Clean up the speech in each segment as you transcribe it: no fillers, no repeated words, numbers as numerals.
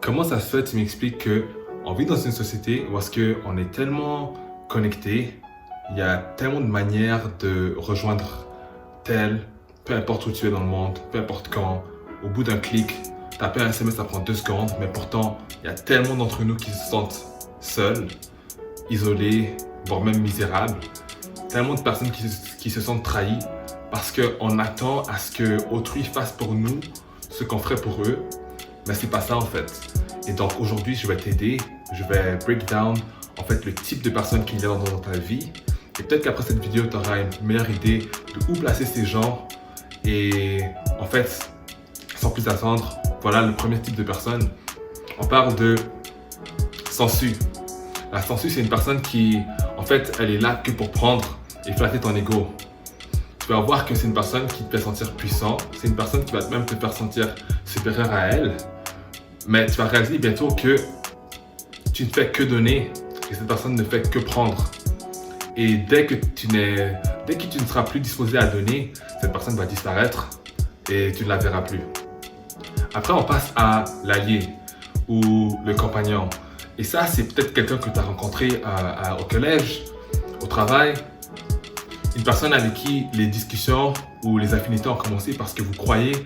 Comment ça se fait, tu m'expliques qu'on vit dans une société où est-ce qu'on est tellement connecté, il y a tellement de manières de rejoindre tel, peu importe où tu es dans le monde, peu importe quand, au bout d'un clic, taper un SMS ça prend 2 secondes, mais pourtant il y a tellement d'entre nous qui se sentent seuls, isolés, voire même misérables, tellement de personnes qui se sentent trahies parce qu'on attend à ce que autrui fasse pour nous ce qu'on ferait pour eux, mais c'est pas ça en fait. Et donc aujourd'hui je vais t'aider, je vais break down en fait le type de personnes qu'il y a dans ta vie. Et peut-être qu'après cette vidéo, tu auras une meilleure idée de où placer ces gens. Et en fait, sans plus attendre, voilà le premier type de personne. On parle de sensu. La sensu, c'est une personne qui, en fait, elle est là que pour prendre et flatter ton ego. Tu vas voir que c'est une personne qui te fait sentir puissant. C'est une personne qui va même te faire sentir supérieur à elle. Mais tu vas réaliser bientôt que tu ne fais que donner et cette personne ne fait que prendre. Et dès que tu ne seras plus disposé à donner, cette personne va disparaître et tu ne la verras plus. Après, on passe à l'allié ou le compagnon. Et ça, c'est peut-être quelqu'un que tu as rencontré au collège, au travail. Une personne avec qui les discussions ou les affinités ont commencé parce que vous croyez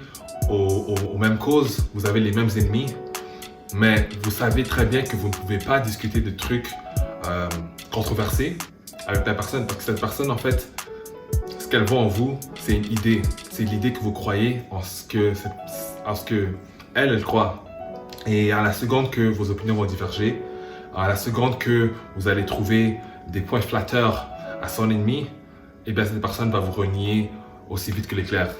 aux mêmes causes, vous avez les mêmes ennemis. Mais vous savez très bien que vous ne pouvez pas discuter de trucs controversés avec la personne, parce que cette personne, en fait, ce qu'elle voit en vous, c'est une idée. C'est l'idée que vous croyez en ce que elle croit. Et à la seconde que vos opinions vont diverger, à la seconde que vous allez trouver des points flatteurs à son ennemi, eh bien cette personne va vous renier aussi vite que l'éclair.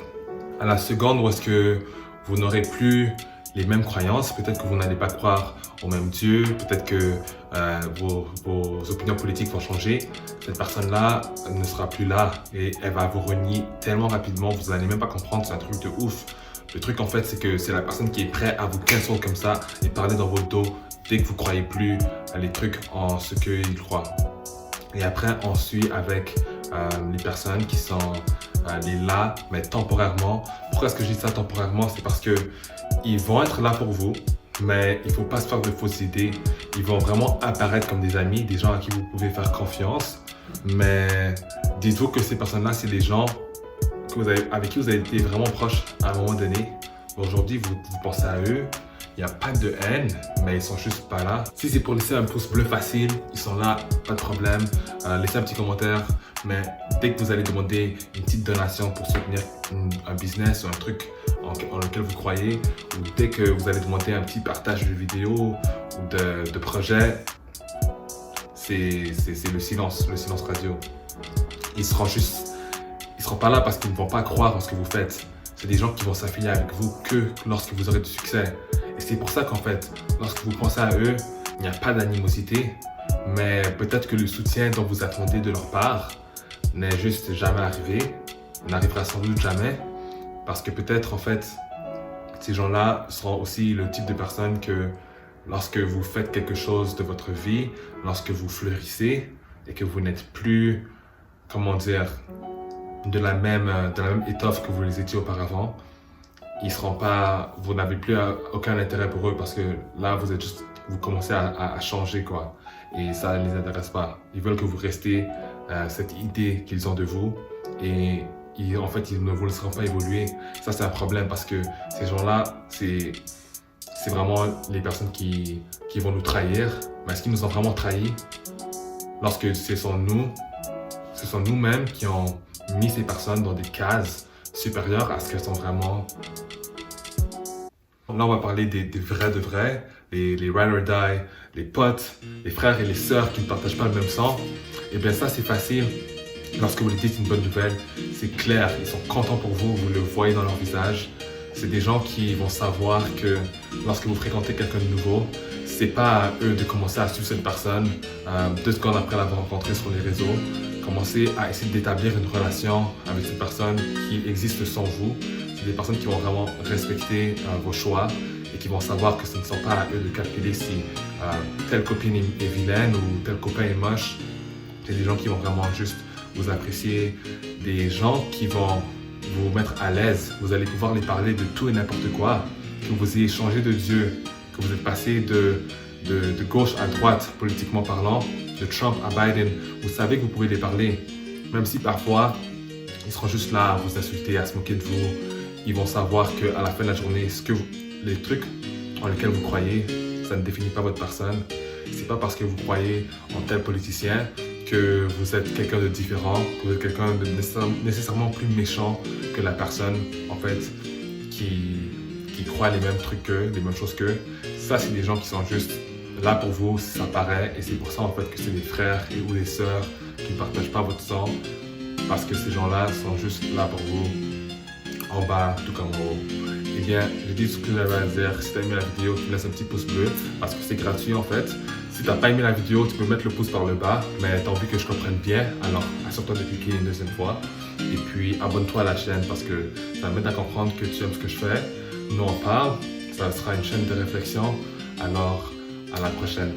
À la seconde où est-ce que vous n'aurez plus les mêmes croyances, peut-être que vous n'allez pas croire au même Dieu, peut-être que vos opinions politiques vont changer, cette personne-là ne sera plus là et elle va vous renier tellement rapidement, vous n'allez même pas comprendre, c'est un truc de ouf. Le truc en fait, c'est que c'est la personne qui est prête à vous cancel comme ça et parler dans votre dos dès que vous croyez plus les trucs en ce qu'ils croient. Et après, on suit avec les personnes qui sont là, mais temporairement. Pourquoi est-ce que je dis ça temporairement? C'est parce que ils vont être là pour vous, mais il ne faut pas se faire de fausses idées. Ils vont vraiment apparaître comme des amis, des gens à qui vous pouvez faire confiance. Mais dites-vous que ces personnes-là, c'est des gens avec qui vous avez été vraiment proches à un moment donné. Aujourd'hui, vous pensez à eux. Il n'y a pas de haine, mais ils sont juste pas là. Si c'est pour laisser un pouce bleu facile, ils sont là, pas de problème. Laissez un petit commentaire, mais dès que vous allez demander une petite donation pour soutenir un business ou un truc en lequel vous croyez, ou dès que vous allez demander un petit partage de vidéos ou de projets, c'est le silence radio. Ils seront pas là parce qu'ils ne vont pas croire en ce que vous faites. C'est des gens qui vont s'affilier avec vous que lorsque vous aurez du succès. Et c'est pour ça qu'en fait, lorsque vous pensez à eux, il n'y a pas d'animosité, mais peut-être que le soutien dont vous attendez de leur part n'est juste jamais arrivé, n'arrivera sans doute jamais, parce que peut-être en fait, ces gens-là seront aussi le type de personnes que lorsque vous faites quelque chose de votre vie, lorsque vous fleurissez et que vous n'êtes plus, comment dire, de la même étoffe que vous les étiez auparavant, vous n'avez plus aucun intérêt pour eux parce que là, vous commencez à changer quoi. Et ça ne les intéresse pas. Ils veulent que vous restiez cette idée qu'ils ont de vous et en fait, ils ne vous laisseront pas évoluer. Ça, c'est un problème parce que ces gens-là, c'est vraiment les personnes qui vont nous trahir. Mais est-ce qu'ils nous ont vraiment trahis? Lorsque ce sont nous-mêmes qui ont mis ces personnes dans des cases supérieures à ce qu'elles sont vraiment. Là, on va parler des vrais de vrais, les ride or die, les potes, les frères et les sœurs qui ne partagent pas le même sang. Et bien ça, c'est facile. Lorsque vous leur dites une bonne nouvelle, c'est clair, ils sont contents pour vous, vous le voyez dans leur visage. C'est des gens qui vont savoir que lorsque vous fréquentez quelqu'un de nouveau, c'est pas à eux de commencer à suivre cette personne 2 secondes après l'avoir rencontrée sur les réseaux. Commencez à essayer d'établir une relation avec cette personne qui existe sans vous. C'est des personnes qui vont vraiment respecter vos choix et qui vont savoir que ce ne sont pas à eux de calculer si telle copine est vilaine ou tel copain est moche. C'est des gens qui vont vraiment juste vous apprécier, des gens qui vont vous mettre à l'aise. Vous allez pouvoir les parler de tout et n'importe quoi. Que vous ayez changé de Dieu, que vous êtes passé de gauche à droite, politiquement parlant, de Trump à Biden, vous savez que vous pouvez les parler. Même si parfois, ils seront juste là à vous insulter, à se moquer de vous. Ils vont savoir qu'à la fin de la journée, les trucs en lesquels vous croyez, ça ne définit pas votre personne. C'est pas parce que vous croyez en tel politicien que vous êtes quelqu'un de différent, que vous êtes quelqu'un de nécessairement plus méchant que la personne, en fait, qui croit les mêmes trucs qu'eux, les mêmes choses qu'eux. Ça, c'est des gens qui sont juste là pour vous, ça paraît, et c'est pour ça, en fait, que c'est des frères ou des sœurs qui ne partagent pas votre sang, parce que ces gens-là sont juste là pour vous, en bas, tout comme en haut. Eh bien, j'ai dit ce que j'avais à dire. Si tu as aimé la vidéo, tu laisses un petit pouce bleu, parce que c'est gratuit, en fait. Si tu n'as pas aimé la vidéo, tu peux mettre le pouce par le bas, mais tu as envie que je comprenne bien, alors assure-toi de cliquer une deuxième fois. Et puis, abonne-toi à la chaîne, parce que ça va m'aider à comprendre que tu aimes ce que je fais. Nous, on parle. Ça sera une chaîne de réflexion. Alors, à la prochaine.